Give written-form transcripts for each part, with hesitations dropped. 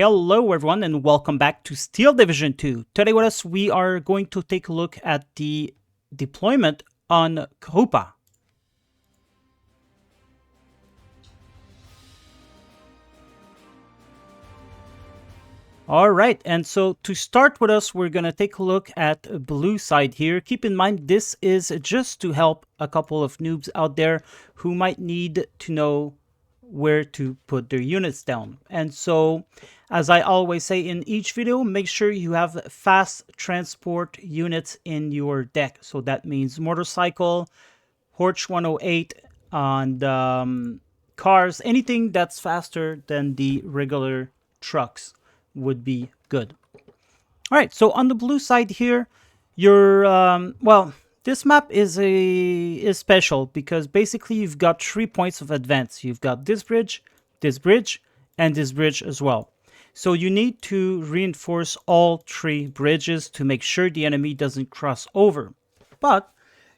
Hello everyone and welcome back to Steel Division 2. Today with us we are going to take a look at the deployment on Krupa. Alright, and so to start with us we're going to take a look at blue side here. Keep in mind this is just to help a couple of noobs out there who might need to know where to put their units down. And so, as I always say in each video, make sure you have fast transport units in your deck. So that means motorcycle, Horch 108, and cars, anything that's faster than the regular trucks would be good. All right, so on the blue side here, you're, this map is special because basically you've got 3 points of advance. You've got this bridge, and this bridge as well. So you need to reinforce all 3 bridges to make sure the enemy doesn't cross over. But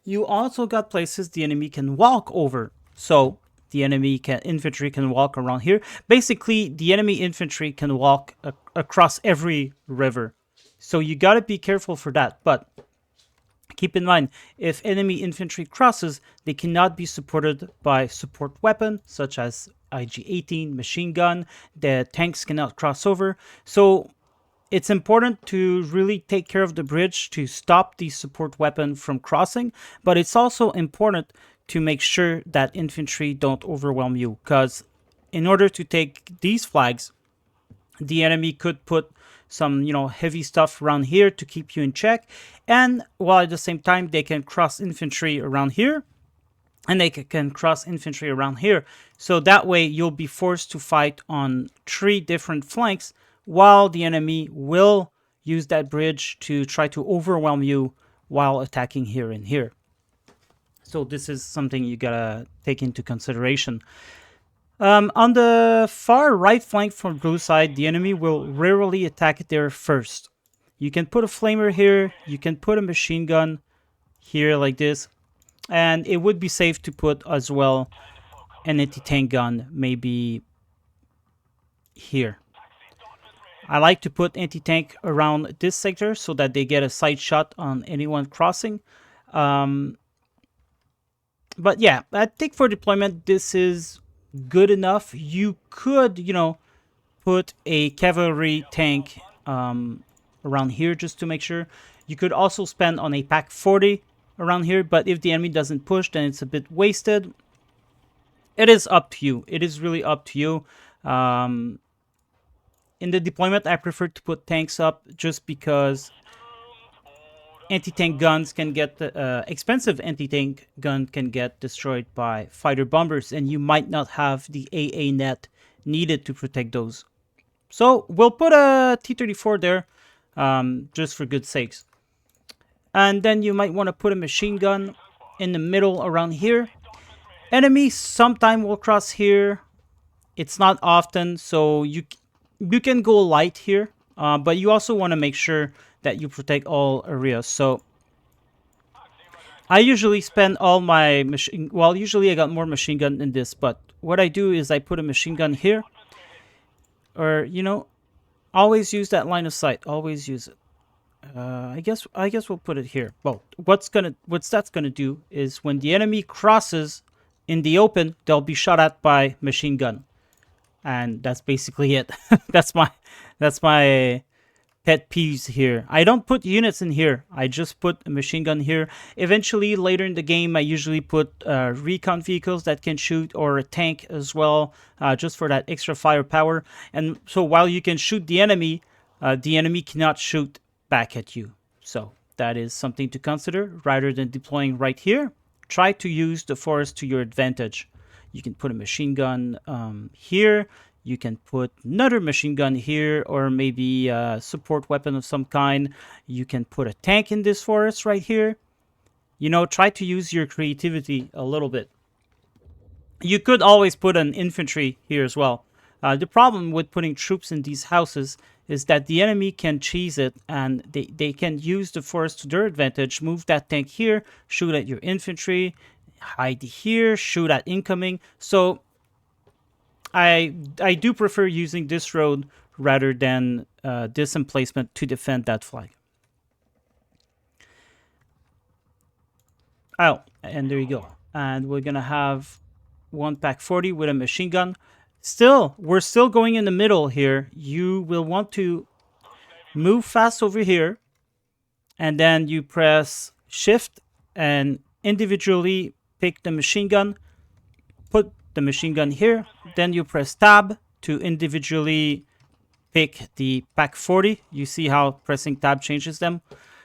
you also got places the enemy can walk over. So the infantry can walk around here. Basically, the enemy infantry can walk across every river. So you got to be careful for that. But keep in mind, if enemy infantry crosses, they cannot be supported by support weapon, such as IG-18, machine gun. The tanks cannot cross over. So it's important to really take care of the bridge to stop the support weapon from crossing. But it's also important to make sure that infantry don't overwhelm you. Because in order to take these flags, the enemy could put some, heavy stuff around here to keep you in check. And while at the same time, they can cross infantry around here. And they can cross infantry around here. So that way, you'll be forced to fight on 3 different flanks. While the enemy will use that bridge to try to overwhelm you while attacking here and here. So this is something you gotta take into consideration. On the far right flank from blue side, the enemy will rarely attack there first. You can put a flamer here, you can put a machine gun here like this, and it would be safe to put as well an anti-tank gun maybe here. I like to put anti-tank around this sector so that they get a side shot on anyone crossing. But yeah, I think for deployment, this is good enough. You could, put a cavalry tank around here just to make sure. You could also spend on a pack 40 around here, but if the enemy doesn't push, then it's a bit wasted. It is up to you. It is really up to you. In the deployment, I prefer to put tanks up just because anti-tank guns can get expensive anti-tank gun can get destroyed by fighter bombers, and you might not have the AA net needed to protect those. So we'll put a T-34 there, just for good sakes. And then you might want to put a machine gun in the middle around here. Enemy sometime will cross here. It's not often, so you can go light here, but you also want to make sure that you protect all areas. So I usually spend all my usually I got more machine gun than this, but what I do is I put a machine gun here, or always use that line of sight. Always use it. I guess we'll put it here. Well, what's that's gonna do is when the enemy crosses in the open, they'll be shot at by machine gun, and that's basically it. that's my pet peeves here. I don't put units in here. I just put a machine gun here. Eventually, later in the game, I usually put recon vehicles that can shoot, or a tank as well, just for that extra firepower. And so while you can shoot the enemy cannot shoot back at you. So that is something to consider. Rather than deploying right here, try to use the forest to your advantage. You can put a machine gun here. You can put another machine gun here, or maybe a support weapon of some kind. You can put a tank in this forest right here. Try to use your creativity a little bit. You could always put an infantry here as well. The problem with putting troops in these houses is that the enemy can cheese it, and they can use the forest to their advantage. Move that tank here, shoot at your infantry, hide here, shoot at incoming. So I do prefer using this road rather than this emplacement to defend that flag. Oh, and there you go. And we're gonna have one pack 40 with a machine gun. Still, we're still going in the middle here. You will want to move fast over here, and then you press shift and individually pick the machine gun, put the machine gun here, then you press tab to individually pick the pack 40. You see how pressing tab changes them.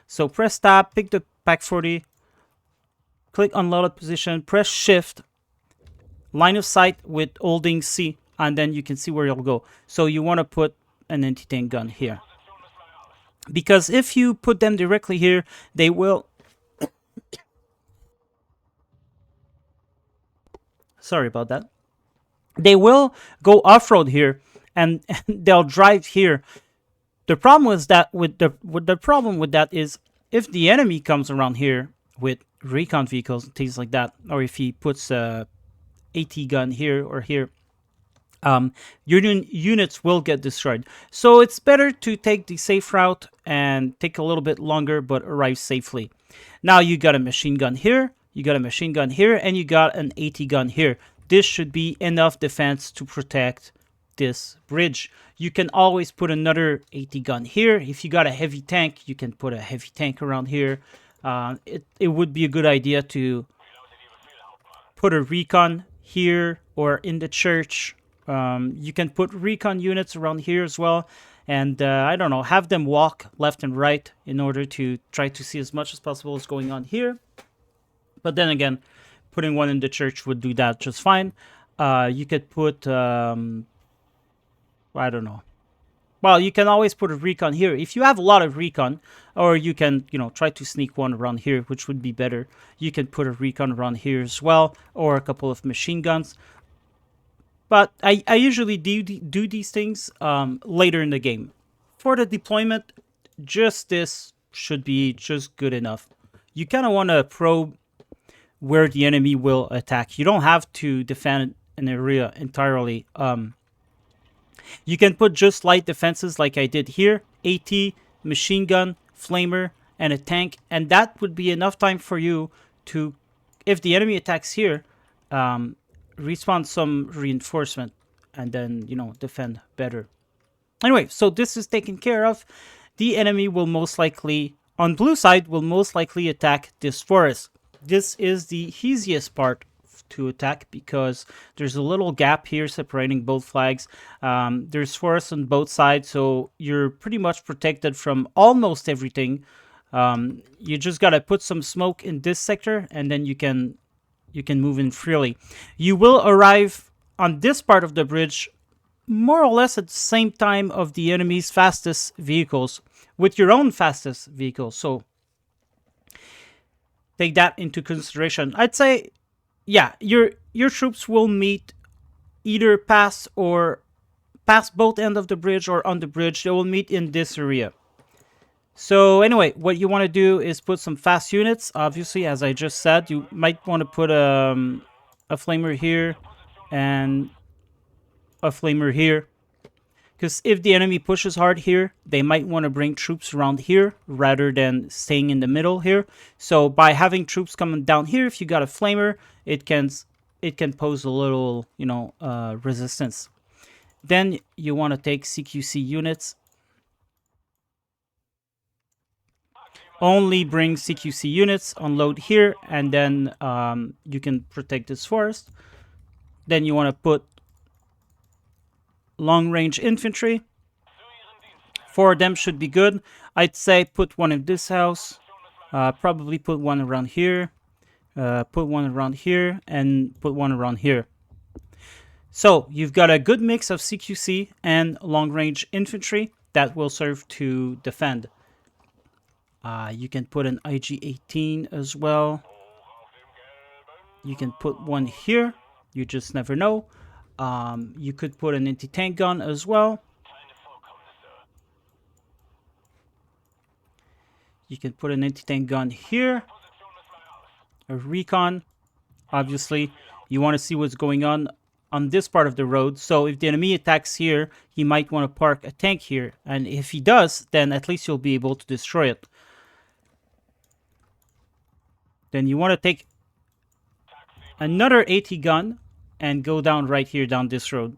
So press tab, pick the pack 40, click unloaded position, press shift, line of sight with holding C, and then you can see where you'll go. So you want to put an anti-tank gun here. Because if you put them directly here, they will... Sorry about that. They will go off-road here, and they'll drive here. The problem is that the problem with that is if the enemy comes around here with recon vehicles and things like that, or if he puts a AT gun here or here, your units will get destroyed. So it's better to take the safe route and take a little bit longer, but arrive safely. Now you got a machine gun here, you got a machine gun here, and you got an AT gun here. This should be enough defense to protect this bridge. You can always put another AT gun here. If you got a heavy tank, you can put a heavy tank around here. It would be a good idea to put a recon here or in the church. You can put recon units around here as well. And I don't know, have them walk left and right in order to try to see as much as possible what's going on here. But then again, putting one in the church would do that just fine. You could put, I don't know. Well, you can always put a recon here. If you have a lot of recon, or you can, try to sneak one around here, which would be better. You can put a recon around here as well, or a couple of machine guns. But I usually do these things later in the game. For the deployment, just this should be just good enough. You kind of want to probe where the enemy will attack. You don't have to defend an area entirely. You can put just light defenses like I did here. AT, machine gun, flamer, and a tank. And that would be enough time for you to, if the enemy attacks here, respawn some reinforcement and then, defend better. Anyway, so this is taken care of. The enemy will most likely, on blue side, will most likely attack this forest. This is the easiest part to attack because there's a little gap here separating both flags. There's forests on both sides, so you're pretty much protected from almost everything. You just gotta put some smoke in this sector, and then you can move in freely. You will arrive on this part of the bridge more or less at the same time of the enemy's fastest vehicles with your own fastest vehicles. So take that into consideration. I'd say, yeah, your troops will meet either past both ends of the bridge or on the bridge. They will meet in this area. So anyway, what you want to do is put some fast units. Obviously, as I just said, you might want to put a flamer here and a flamer here. Because if the enemy pushes hard here, they might want to bring troops around here rather than staying in the middle here. So by having troops coming down here, if you got a flamer, it can pose a little, resistance. Then you want to take CQC units. Only bring CQC units, unload here, and then you can protect this forest. Then you want to put long-range infantry. 4 of them should be good. I'd say put one in this house. Probably put one around here. Put one around here. And put one around here. So you've got a good mix of CQC and long-range infantry that will serve to defend. You can put an IG-18 as well. You can put one here. You just never know. You could put an anti-tank gun as well. You can put an anti-tank gun here. A recon. Obviously, you want to see what's going on on this part of the road. So if the enemy attacks here, he might want to park a tank here. And if he does, then at least you'll be able to destroy it. Then you want to take another AT gun and go down right here down this road.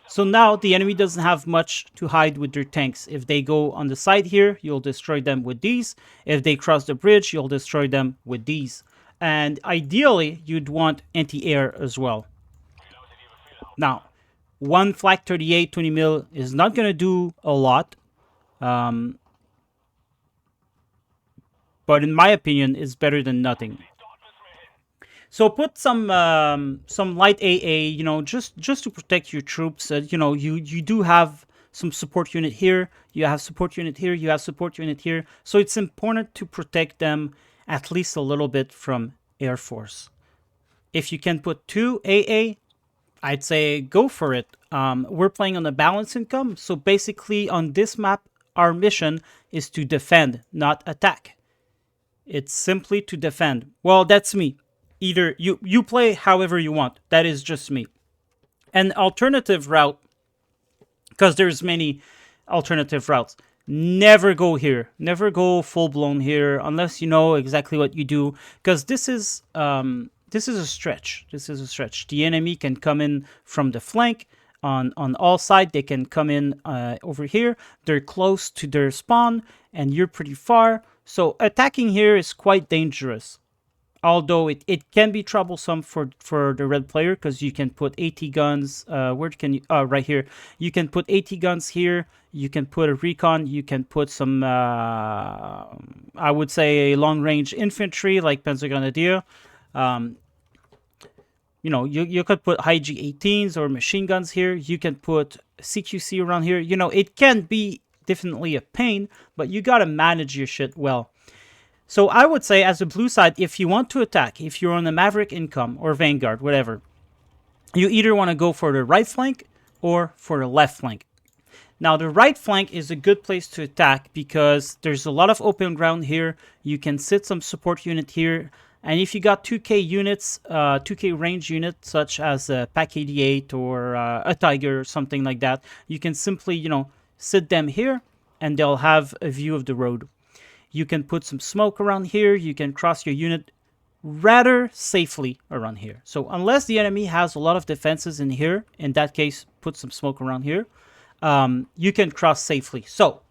So now the enemy doesn't have much to hide with their tanks. If they go on the side here, you'll destroy them with these. If they cross the bridge, you'll destroy them with these. And ideally, you'd want anti-air as well. Now, one Flak 38 20 mil is not going to do a lot. But in my opinion, it's better than nothing. So put some light AA, you know, just to protect your troops. You know, you do have some support unit here, you have support unit here, you have support unit here. So it's important to protect them at least a little bit from Air Force. If you can put 2 AA, I'd say go for it. We're playing on a balanced income, so basically on this map, our mission is to defend, not attack. It's simply to defend. Well, that's me. Either you play however you want. That is just me. An alternative route, because there's many alternative routes. Never go here. Never go full blown here unless you know exactly what you do. Because this is a stretch. This is a stretch. The enemy can come in from the flank on all sides. They can come in over here. They're close to their spawn, and you're pretty far. So attacking here is quite dangerous. Although it can be troublesome for the red player, because you can put AT guns. Where can you? Right here. You can put AT guns here. You can put a recon. You can put some, I would say, a long-range infantry like Panzergrenadier. You know, you could put high G18s or machine guns here. You can put CQC around here. You know, it can be definitely a pain, but you gotta manage your shit well. So I would say, as a blue side, if you want to attack, if you're on the Maverick income or Vanguard, whatever, you either want to go for the right flank or for the left flank. Now, the right flank is a good place to attack because there's a lot of open ground here. You can sit some support unit here. And if you got 2K units, 2K range units, such as a Pack 88 or a Tiger or something like that, you can simply, you know, sit them here and they'll have a view of the road. You can put some smoke around here. You can cross your unit rather safely around here. So unless the enemy has a lot of defenses in here, in that case, put some smoke around here, you can cross safely. So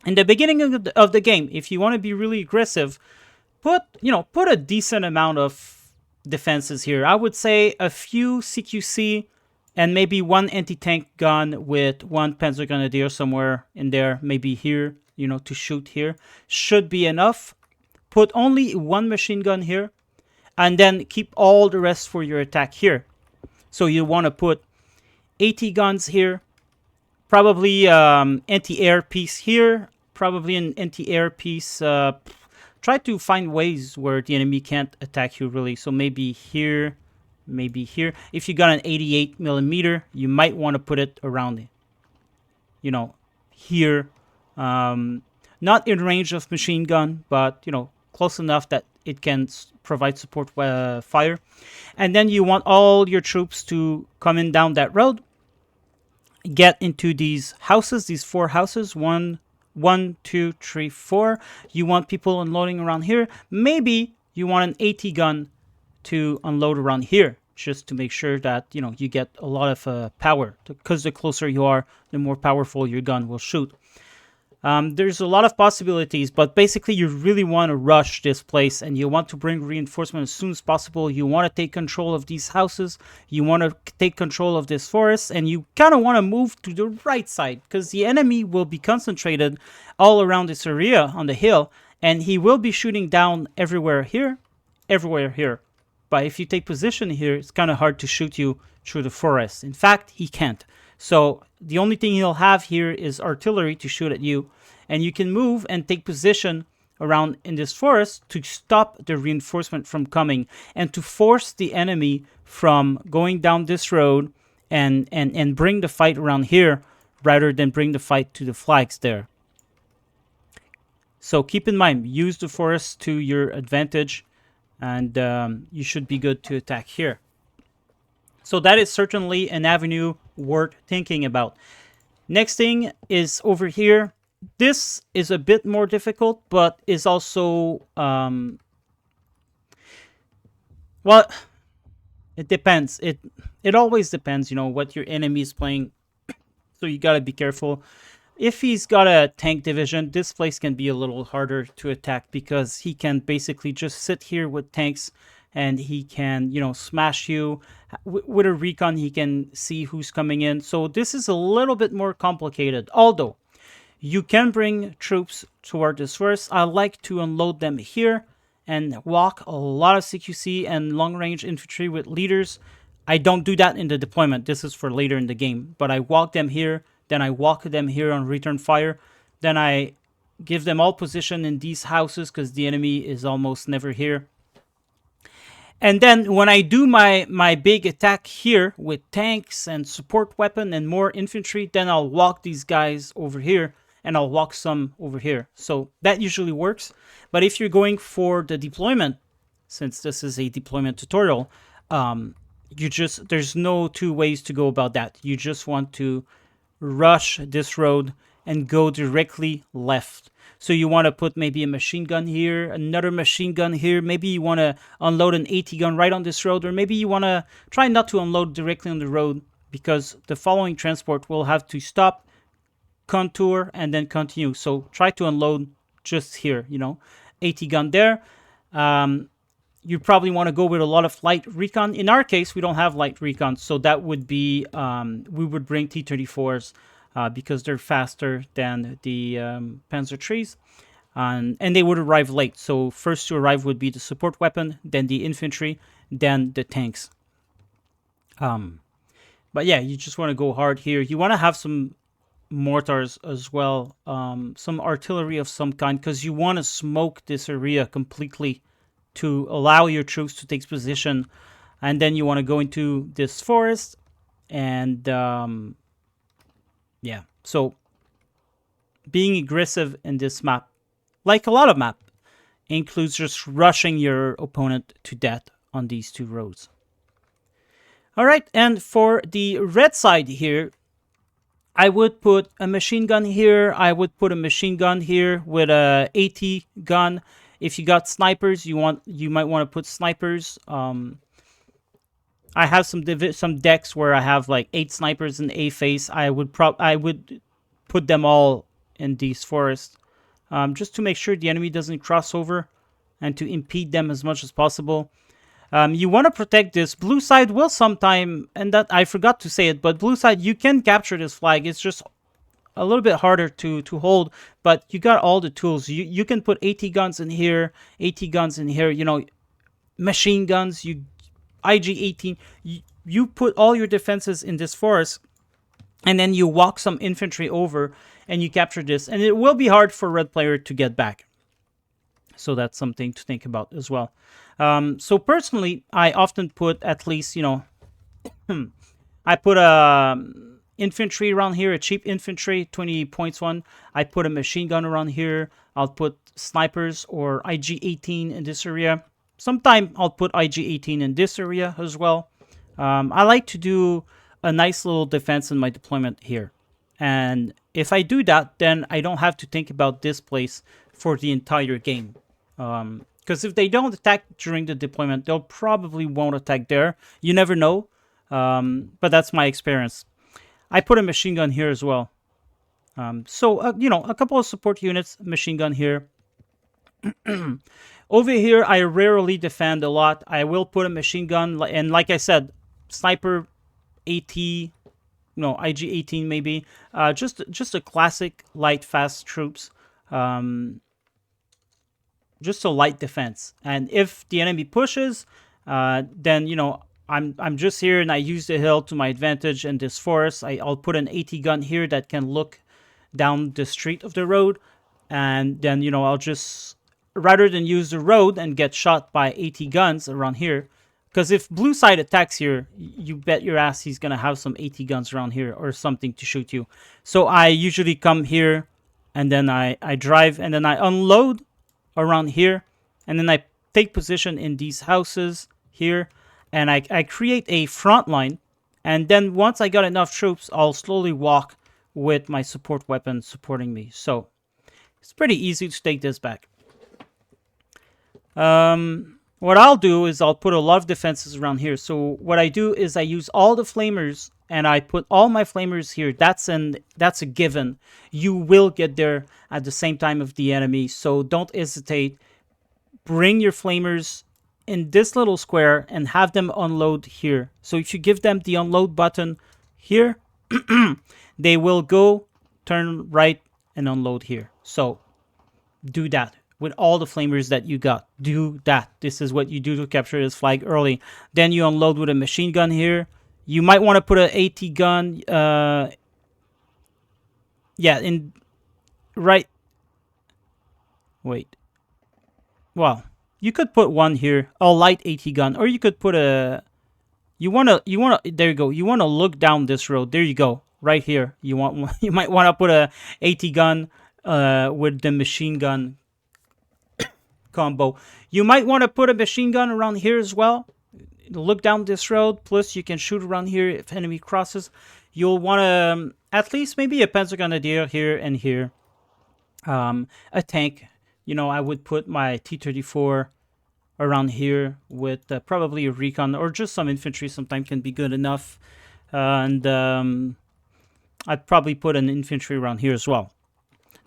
in the beginning of the game, if you want to be really aggressive, put a decent amount of defenses here. I would say a few CQC and maybe one anti-tank gun with one Panzergrenadier somewhere in there, maybe here, you know, to shoot here, should be enough. Put only one machine gun here, and then keep all the rest for your attack here. So you want to put AT guns here, probably anti-air piece here, probably an anti-air piece. Try to find ways where the enemy can't attack you really. So maybe here, maybe here. If you got an 88 millimeter, you might want to put it around, you know, here. Not in range of machine gun, but, you know, close enough that it can provide support fire. And then you want all your troops to come in down that road, get into these houses, these 4 houses, 1, 2, 3, 4. You want people unloading around here. Maybe you want an AT gun to unload around here, just to make sure that, you know, you get a lot of power, because the closer you are, the more powerful your gun will shoot. There's a lot of possibilities, but basically you really want to rush this place and you want to bring reinforcement as soon as possible. You want to take control of these houses. You want to take control of this forest, and you kind of want to move to the right side because the enemy will be concentrated all around this area on the hill, and he will be shooting down everywhere here, everywhere here. But if you take position here, it's kind of hard to shoot you through the forest. In fact, he can't. So the only thing he'll have here is artillery to shoot at you. And you can move and take position around in this forest to stop the reinforcement from coming and to force the enemy from going down this road and bring the fight around here rather than bring the fight to the flags there. So keep in mind, use the forest to your advantage, and you should be good to attack here. So that is certainly an avenue worth thinking about. Next thing is over here. This is a bit more difficult, but is also, well, it depends. It always depends, you know, what your enemy is playing. So you gotta be careful. If he's got a tank division, this place can be a little harder to attack because he can basically just sit here with tanks and he can, you know, smash you. With a recon, he can see who's coming in. So this is a little bit more complicated. Although, you can bring troops toward this first. I like to unload them here and walk a lot of CQC and long-range infantry with leaders. I don't do that in the deployment. This is for later in the game. But I walk them here, then I walk them here on return fire. Then I give them all position in these houses because the enemy is almost never here. And then when I do my big attack here with tanks and support weapon and more infantry, then I'll walk these guys over here and I'll walk some over here. So that usually works. But if you're going for the deployment, since this is a deployment tutorial, there's no two ways to go about that. You just want to rush this road and go directly left. So you want to put maybe a machine gun here, another machine gun here. Maybe you want to unload an AT gun right on this road, or maybe you want to try not to unload directly on the road because the following transport will have to stop, contour, and then continue. So try to unload just here, you know, AT gun there. You probably want to go with a lot of light recon. In our case, we don't have light recon, so that would be, we would bring T-34s. Because they're faster than the Panzer IIIs, and they would arrive late. So first to arrive would be the support weapon, then the infantry, then the tanks. But yeah, you just want to go hard here. You want to have some mortars as well, some artillery of some kind, because you want to smoke this area completely to allow your troops to take position. And then you want to go into this forest and... yeah, so being aggressive in this map, like a lot of map, includes just rushing your opponent to death on these two roads. All right, and for the red side here, I would put a machine gun here. I would put a machine gun here with a AT gun. If you got snipers, you might want to put snipers. I have some decks where I have like 8 snipers in A face. I would put them all in these forests, just to make sure the enemy doesn't cross over, and to impede them as much as possible. You want to protect this. Blue side will sometime, and that I forgot to say it, but blue side you can capture this flag. It's just a little bit harder to hold, but you got all the tools. You can put AT guns in here, AT guns in here. You know, machine guns. IG-18, you put all your defenses in this forest, and then you walk some infantry over, and you capture this. And it will be hard for a red player to get back. So that's something to think about as well. So personally, I often put at least, you know, I put a infantry around here, a cheap infantry, 20 points one. I put a machine gun around here. I'll put snipers or IG-18 in this area. Sometimes I'll put IG-18 in this area as well. I like to do a nice little defense in my deployment here. And if I do that, then I don't have to think about this place for the entire game. Because if they don't attack during the deployment, they'll probably won't attack there. You never know. But that's my experience. I put a machine gun here as well. You know, a couple of support units, machine gun here. Over here, I rarely defend a lot. I will put a machine gun, and like I said, sniper, AT, no, IG-18 maybe. Just a classic light, fast troops. Just a light defense. And if the enemy pushes, then, you know, I'm just here and I use the hill to my advantage in this forest. I'll put an AT gun here that can look down the street of the road. And then, you know, I'll just... rather than use the road and get shot by AT guns around here, because if blue side attacks here, you bet your ass he's gonna have some AT guns around here or something to shoot you. So I usually come here, and then I drive, and then I unload around here, and then I take position in these houses here, and I create a front line, and then once I got enough troops, I'll slowly walk with my support weapon supporting me. So it's pretty easy to take this back. What I'll do is I'll put a lot of defenses around here. So what I do is I use all the flamers and I put all my flamers here. That's a given. You will get there at the same time of the enemy, so don't hesitate. Bring your flamers in this little square and have them unload here. So if you give them the unload button here, they will go, turn right, and unload here. So do that with all the flamers that you got. Do that. This is what you do to capture this flag early. Then you unload with a machine gun here. You might want to put an AT gun. Yeah, in right. Wait. Well, you could put one here, a light AT gun, or you could put a. You wanna. There you go. You wanna look down this road. There you go. Right here. You might want to put a AT gun with the machine gun combo. You might want to put a machine gun around here as well. Look down this road. Plus, you can shoot around here if enemy crosses. You'll want to at least maybe a pentagon idea here and here. A tank. You know, I would put my T-34 around here with probably a recon or just some infantry. Sometimes can be good enough. And I'd probably put an infantry around here as well.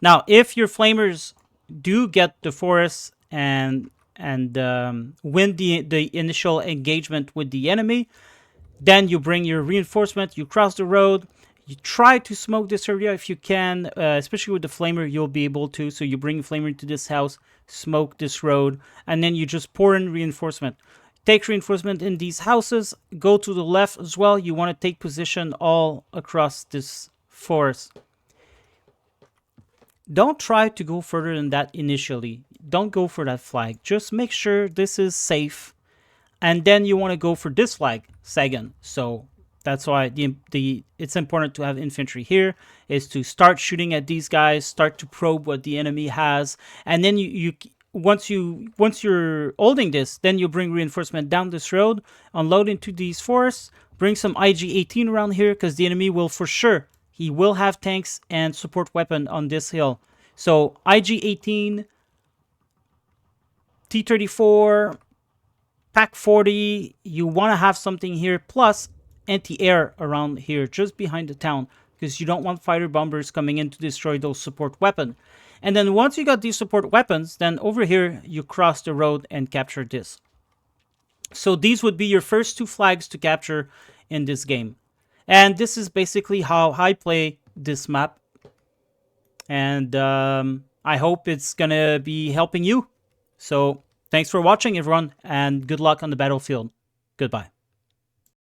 Now, if your flamers do get the forest and win the initial engagement with the enemy, then you bring your reinforcement, you cross the road, you try to smoke this area if you can, especially with the flamer, you'll be able to. So you bring a flamer into this house, smoke this road, and then you just pour in reinforcement. Take reinforcement in these houses, go to the left as well. You want to take position all across this forest. Don't try to go further than that initially. Don't go for that flag. Just make sure this is safe. And then you want to go for this flag second. So that's why it's important to have infantry here, is to start shooting at these guys, start to probe what the enemy has. And then once you're holding this, then you bring reinforcement down this road, unload into these forests, bring some IG-18 around here, because the enemy will for sure, he will have tanks and support weapon on this hill. So IG-18, T-34, Pack 40, you want to have something here, plus anti-air around here, just behind the town, because you don't want fighter bombers coming in to destroy those support weapons. And then once you got these support weapons, then over here, you cross the road and capture this. So these would be your first two flags to capture in this game. And this is basically how I play this map. And I hope it's going to be helping you. So thanks for watching, everyone, and good luck on the battlefield. Goodbye.